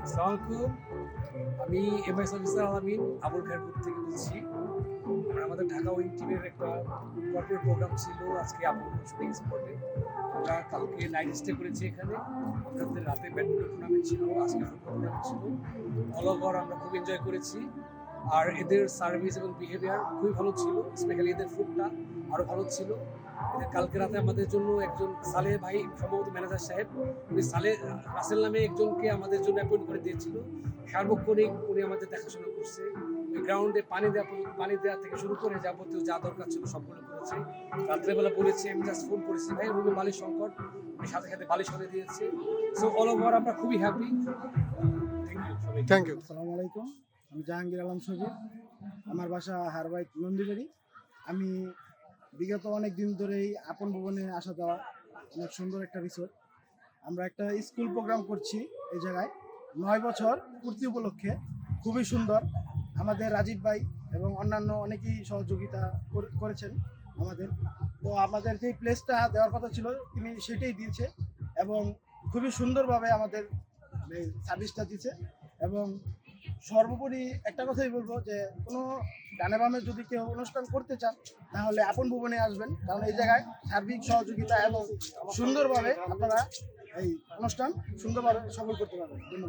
আসসালামু আমি MS officer আলামিন আবুল খায়েরপুর থেকে বলছি। আমাদের ঢাকা উইং টিমের একটা কর্পোরেট প্রোগ্রাম ছিল আজকে আপুর শুটিং স্পটে। আমরা কালকে নাইট স্টে করেছি এখানে। আমাদের রাতে ব্যাডমিন্টন টুর্নামেন্ট ছিল, আজকে ফুটবল টুর্নামেন্ট ছিল। অল ওভার আমরা খুব এনজয় করেছি। আর এদের সার্ভিস এবং বিহেভিয়ার খুবই ভালো ছিল, স্পেশালি এদের ফুডটা আরও ভালো ছিল। এদের কালকে রাতে আমাদের জন্য একজন সালেহ ভাই, সম্ভবত ম্যানেজার সাহেব, উনি রাসেল নামে একজনকে আমাদের জন্য অ্যাপয়েন্ট করে দিয়েছিল। সার্বক্ষণিক উনি আমাদের দেখাশোনা করছে। ওই গ্রাউন্ডে পানি দেওয়া থেকে শুরু করে যাবতীয় যা দরকার ছিল সবগুলো করেছে। রাত্রেবেলা বলেছে, আমি জাস্ট ফোন করেছি, ভাই রুমে বালিশ সংকট, উনি সাথে সাথে বালিশ করে দিয়েছে। সো অল ওভার আমরা খুবই হ্যাপি। Thank you. আসসালামু আলাইকুম, আমি জাহাঙ্গীর আলম সজীব। আমার বাসা হারবাইট নন্দীবাড়ি। আমি বিগত অনেক দিন ধরেই আপন ভবনে আসা যাওয়া, অনেক সুন্দর একটা রিসোর্ট। আমরা একটা স্কুল প্রোগ্রাম করছি এই জায়গায় 9 বছর পূর্তি উপলক্ষে। খুবই সুন্দর। আমাদের রাজীব ভাই এবং অন্যান্য অনেকেই সহযোগিতা করেছেন আমাদের। তো আমাদের যেই প্লেসটা দেওয়ার কথা ছিল তিনি সেটাই দিয়েছে এবং খুবই সুন্দরভাবে আমাদের সার্ভিসটা দিচ্ছে। এবং সর্বোপরি একটা কথাই বলবো যে কোনো ডানে বামে যদি কেউ অনুষ্ঠান করতে চান তাহলে আপন ভুবনে আসবেন, কারণ এই জায়গায় সার্বিক সহযোগিতা এবং সুন্দরভাবে আপনারা এই অনুষ্ঠান সুন্দরভাবে সফল করতে পারবেন। ধন্যবাদ।